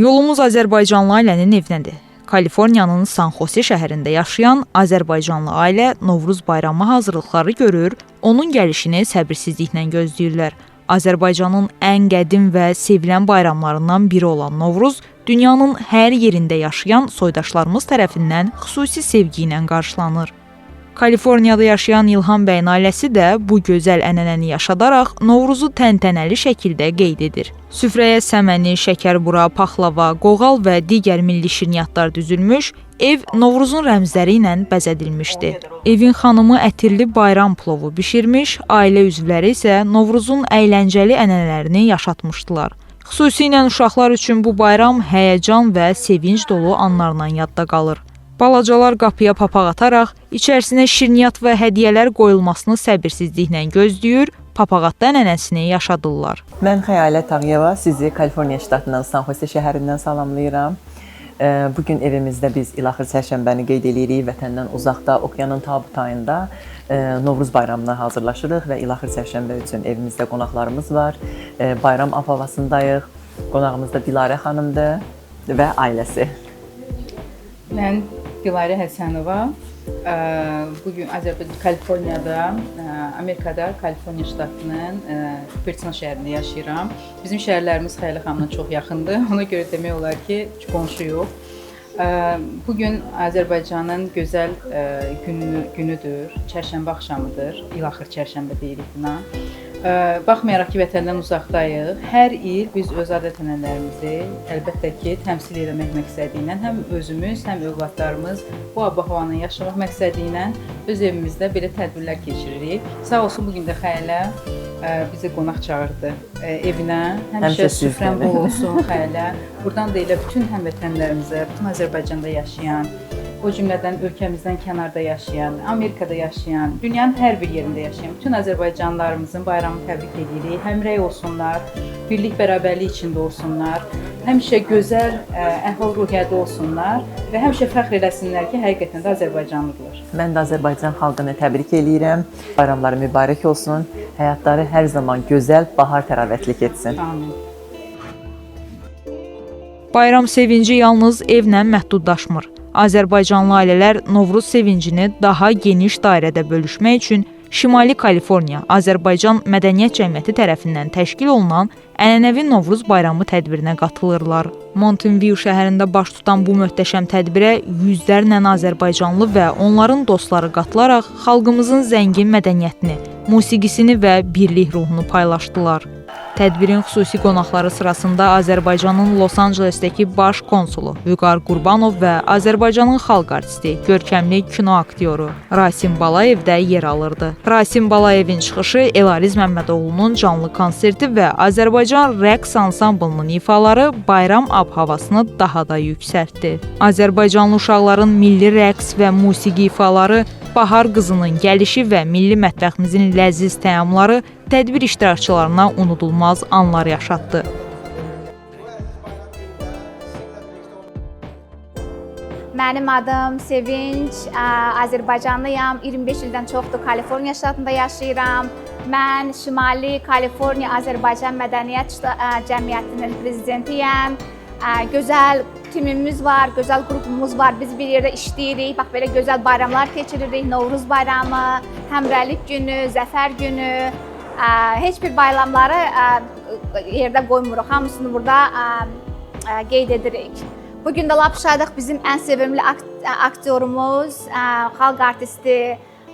Yolumuz Azərbaycanlı ailənin evinədir. Kaliforniyanın San Jose şəhərində yaşayan Azərbaycanlı ailə Novruz bayramı hazırlıqları görür, onun gəlişini səbirsizliklə gözləyirlər. Azərbaycanın ən qədim və sevilən bayramlarından biri olan Novruz, dünyanın hər yerində yaşayan soydaşlarımız tərəfindən xüsusi sevgi ilə qarşılanır. Kaliforniyada yaşayan İlham bəyin ailəsi də bu gözəl ənənəni yaşadaraq Novruzu təntənəli şəkildə qeyd edir. Süfrəyə səməni, şəkərbura, paxlava, qoğal və digər milli şirniyyatlar düzülmüş, ev Novruzun rəmzləri ilə bəzədilmişdi. Evin xanımı ətirli bayram plovu bişirmiş, ailə üzvləri isə Novruzun əyləncəli ənənələrini yaşatmışdılar. Xüsusilə uşaqlar üçün bu bayram həyəcan və sevinc dolu anlarla yadda qalır. Balacalar qapıya papaq ataraq, içərisinə şirniyyat və hədiyyələr qoyulmasını səbirsizliklə gözləyir, papaqatda ənənəsini yaşadırlar. Mən Xəyalət Ağayeva, sizi Kaliforniya ştatının San Jose şəhərindən salamlayıram. Bugün evimizdə biz İlaxır Çərşənbəni qeyd edirik, vətəndən uzaqda, okeanın tabutayında Novruz bayramına hazırlaşırıq və İlaxır Çərşənbə üçün evimizdə qonaqlarımız var. Bayram havasındayıq, qonağımız da Dilarə xanımdır və ailəsi. Mən Dilarə Həsənova, bugün Kaliforniyada, Amerikada, Kaliforniya ştatının Cupertino şəhərində yaşayıram. Bizim şəhərlərimiz Xəyalət xanımla çox yaxındır, ona görə demək olar ki, qonşuyuq. Bugün Azərbaycanın gözəl günüdür, çərşənbə axşamıdır, İlaxır Çərşənbə deyirik buna. Baxmayaraq ki, vətəndən uzaqdayıq, hər il biz öz adət-ənənələrimizi əlbəttə ki, təmsil etmək məqsədi ilə həm özümüz, həm övladlarımız bu ab-havanı yaşamaq məqsədi ilə öz evimizdə belə tədbirlər keçiririk. Sağ olsun, bugün də Xəyalə bizi qonaq çağırdı evinə. Həmişə süfrən bol olsun Xəyalə. Buradan da elə bütün həmvətənlərimizə, bütün Azərbaycanda yaşayan, o cümlədən ölkəmizdən kənarda yaşayan, Amerikada yaşayan, dünyanın hər bir yerində yaşayan bütün Azərbaycanlılarımızın bayramını təbrik edirik. Həmrəy olsunlar, birlik, bərabərlik içində olsunlar, həmişə gözəl əhval-ruhiyyədə olsunlar və həmişə fəxr eləsinlər ki, həqiqətən də Azərbaycanlıdırlar. Mən də Azərbaycan xalqını təbrik edirəm. Bayramları mübarək olsun, həyatları hər zaman gözəl, bahar təravətli keçsin. Amin. Bayram sevinci yalnız evlə məhdudlaşmır. Azərbaycanlı ailələr Novruz sevincini daha geniş dairədə bölüşmək üçün Şimali Kaliforniya Azərbaycan Mədəniyyət Cəmiyyəti tərəfindən təşkil olunan ənənəvi Novruz bayramı tədbirinə qatılırlar. Mountain View şəhərində baş tutan bu möhtəşəm tədbirə yüzlərlə azərbaycanlı və onların dostları qatılaraq xalqımızın zəngin mədəniyyətini, musiqisini və birlik ruhunu paylaşdılar. Tədbirin xüsusi qonaqları sırasında Azərbaycanın Los Ancelesdəki baş konsulu Vüqar Qurbanov və Azərbaycanın xalq artisti, görkəmli kino aktyoru Rasim Balayev də yer alırdı. Rasim Balayevin çıxışı Elariz Məmmədoğlunun canlı konserti və Azərbaycan rəqs ansamblının ifaları bayram ab-havasını daha da yüksəltdi. Azərbaycanlı uşaqların milli rəqs və musiqi ifaları, bahar qızının gəlişi və milli mətbəximizin ləziz təamları tədbir iştirakçılarına unudulmaz anlar yaşatdı. Mənim adım Sevinç, Azərbaycanlıyam, 25 ildən çoxdur Kaliforniya ştatında yaşayıram. Mən Şimali Kaliforniya Azərbaycan Mədəniyyət Cəmiyyətinin prezidentiyəm. Gözəl timimiz var, gözəl qrupumuz var, biz bir yerdə işləyirik, bax belə gözəl bayramlar keçiririk, Novruz bayramı, Həmrəylik günü, Zəfər günü, heç bir bayramları yerdə qoymuruq, hamısını burada qeyd edirik. Bugün də lap şadıq bizim ən sevimli aktyorumuz, xalq artisti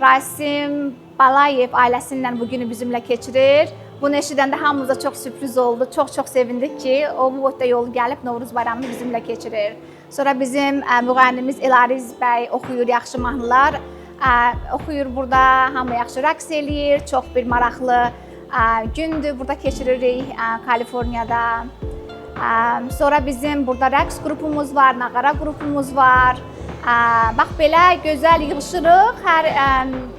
Rasim Balayev ailəsindən bu günü bizimlə keçirir. Bunu eşidəndə hamımıza çox sürpriz oldu, çox sevindik ki, o bu boyda yolu gəlib Novruz bayramını bizimlə keçirir. Sonra bizim müğənnimiz Elariz bəy oxuyur yaxşı mahnılar, oxuyur burada, hamı yaxşı rəqs eləyir, çox bir maraqlı gündür, burada keçiririk Kaliforniyada. Sonra bizim burada rəqs qrupumuz var, nağara qrupumuz var. Bax belə gözəl yığışırıq, hər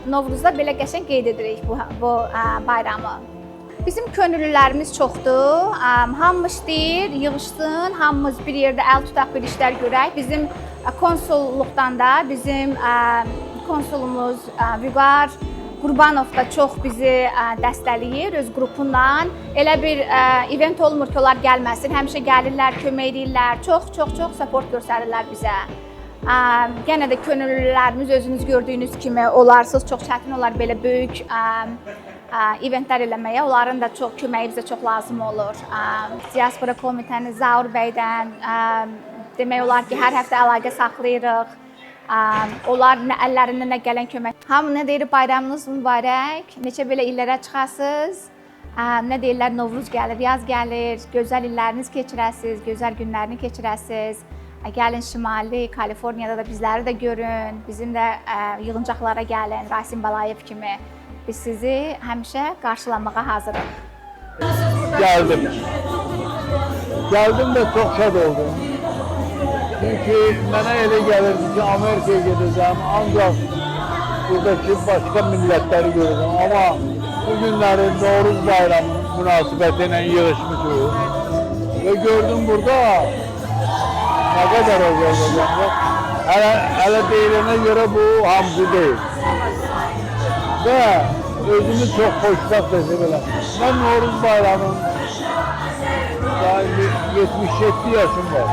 Novruzda belə qəşəng qeyd edirik bu bayramı. Bizim könüllülərimiz çoxdur, hamımız deyir, yığışsın, hamımız bir yerdə əl tutaq, bir işlər görək. Bizim konsulluqdan da bizim konsulumuz Vüqar Qurbanov da çox bizi dəstəkləyir öz qrupundan. Elə bir event olmur ki, onlar gəlməsin. Həmişə gəlirlər, kömək edirlər. Çox support göstərirlər bizə. Yenə də könüllülərimiz özünüz gördüyünüz kimi olarsınız. Çox çətin olar belə böyük eventlər eləməyə. Onların da çox köməyi bizə çox lazım olur. Diaspora komitəni Zaur bəydən demək olar ki, hər həftə əlaqə saxlayırıq. Onlar əllərindən nə gələn kömək. Hamına deyir bayramınız mübarək. Neçə belə illərə çıxasınız. Nə deyirlər, Novruz gəlir, yaz gəlir. Gözəl illəriniz keçirəsiniz, gözəl günlərini keçirəsiniz. Gəlin Şimali Kaliforniyada da bizləri də görün. Bizim də yığıncaqlara gəlin, Rasim Balayev kimi. Biz sizi həmişə qarşılamağa hazırıq. Gəldim də çox şad oldum. Çünki mənə elə gəlirdi ki, Amerikaya gedəcəm, ancaq buradakı başqa millətləri görəcəm. Amma bu günləri Novruz bayramı münasibəti ilə yığışmışıq və gördüm burada nə qədər Azərbaycanlı. Hələ deyilənə görə bu hamısı deyil. Və özümü çox xoşbəxt hesab edirəm. Mən Novruz bayramının 77 yaşım var.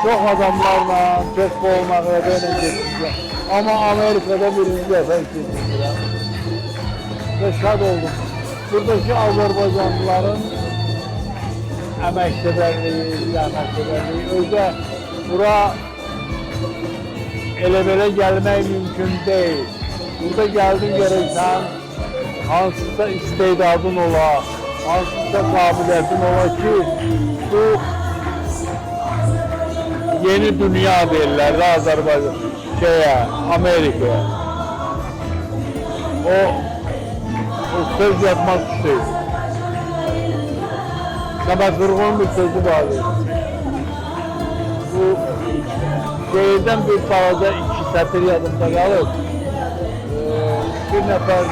Çox adamlarla, çox olmaqla belə getmişəm. Amma Amerikada birinci dəfə keçmişəm. Və şad oldum. Buradakı Azərbaycanlıların əməksevərliyi, zəhmətsevərliyi, özdə bura elə belə gəlmək mümkün deyil. Burada gəldin görəksən, hansısa istedadın ola, hansısa qabiliyyətin ola ki, bu yeni dünya deyirlər Azərbaycan, Amerikaya. O söz yapmak istiyor. Səməd Vurğunun bir sözü vardır. Bu şehirden bir balaca iki sətir yadımda qalır. Bir nəfər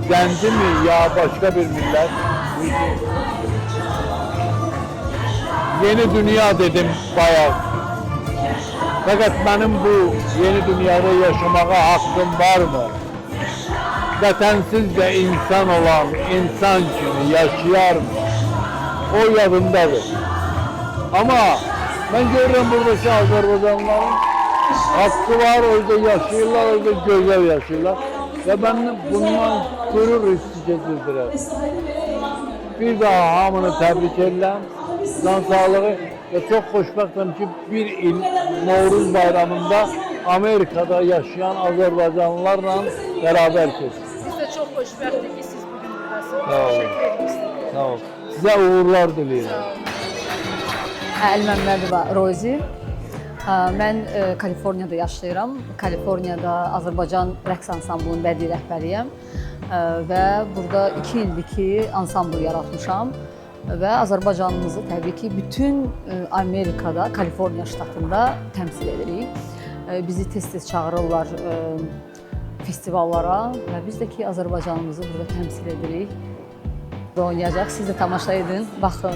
zənci mi ya başka bir millət yeni dünya dedim bayağı. Fakat benim bu yeni dünyada yaşamağa hakkım var mı? Vətənsiz də insan olan insan kimi yaşayar mı? O yadımdadır. Ama ben görürüm buradaki Azerbaycanlıların hakkı var, orada yaşıyorlar, orada güzel yaşıyorlar. Ve ben bundan gurur hissedildirəm. Bir daha hamını təbrik edirəm. Can sağlığı ve çok xoşbəxtəm ki bir il Novruz bayramında Amerika'da yaşayan Azerbaycanlılarla beraber keçdik. Biz de çok xoşbəxtik ki siz bugün buradasınız. Sağ olun. Teşekkür ederiz. Sağ ol. Size uğurlar dileyirəm. Əlməmmədova Rozi. Mən Kaliforniyada yaşayıram. Kaliforniyada Azərbaycan rəqs ansamblının bədii rəhbəriyəm və burada 2 ildir ki ansambl yaratmışam və Azərbaycanımızı təbii ki bütün Amerikada, Kaliforniya ştatında təmsil edirik. Bizi tez-tez çağırırlar festivallara və biz də ki Azərbaycanımızı burada təmsil edirik. Oynayacaq, siz də tamaşa edin, baxın.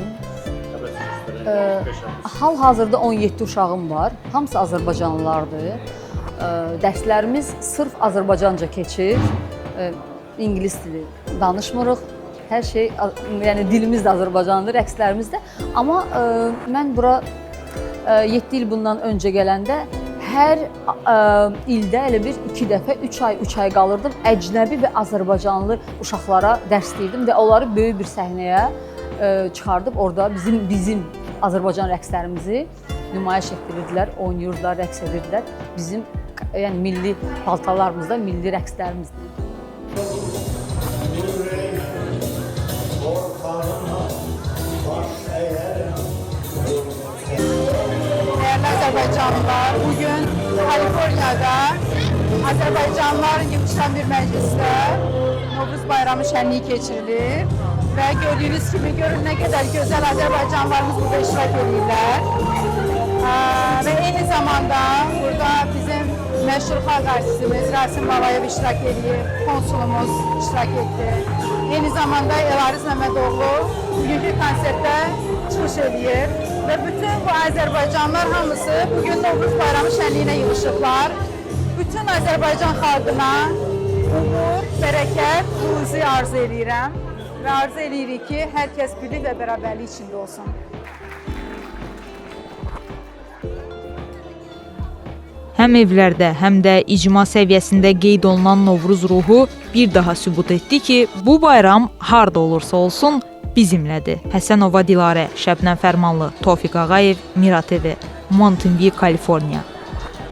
Hal-hazırda 17 uşağım var, hamısı Azərbaycanlılardır. Dərslərimiz sırf Azərbaycanca keçir, İngilis dili danışmırıq. Hər şey, yəni dilimiz də Azərbaycanlıdır, rəqslərimiz də. Amma mən bura 7 il bundan öncə gələndə hər ildə elə bir 2 dəfə 3 ay qalırdım. Əcnəbi və Azərbaycanlı uşaqlara dərs deyirdim və onları böyük bir səhnəyə çıxardıb orada bizim Azərbaycan rəqslərimizi nümayiş etdirirdilər, oynayırdılar, rəqs edirdilər. Bizim yəni milli paltarlarımızda milli rəqslərimizdir. Değerli Azerbaycanlılar, bugün Kaliforniya'da Azerbaycanlıların yığışan bir mecliste Novruz Bayramı şenliği geçirilir. Ve gördüğünüz gibi görün ne kadar güzel Azerbaycanlılarımız burada iştirak ediyorlar. Ve aynı zamanda burada bizim meşhur halk artistimiz Rasim Balayev iştirak ediyor, konsulumuz iştirak etti. Aynı zamanda Elariz Mehmetoğlu bugünkü konsepte çıxış ediyor. Ve bütün bu Azerbaycanlılar hamısı bugün Novruz Bayramı şenliğine yığışıblar. Bütün Azerbaycan xalqına uğur, bərəkət, ruzi arzu eləyirəm və arzu eləyirik ki, hər kəs birlik və bərabərlik içində olsun. Həm evlərdə, həm də icma səviyyəsində qeyd olunan Novruz ruhu bir daha sübut etdi ki, bu bayram harda olursa olsun bizimlədir. Həsənova Dilarə, Şəbnəm Fərmanlı, Tofiq Ağayev, Mira TV, Mountain View, Kaliforniya.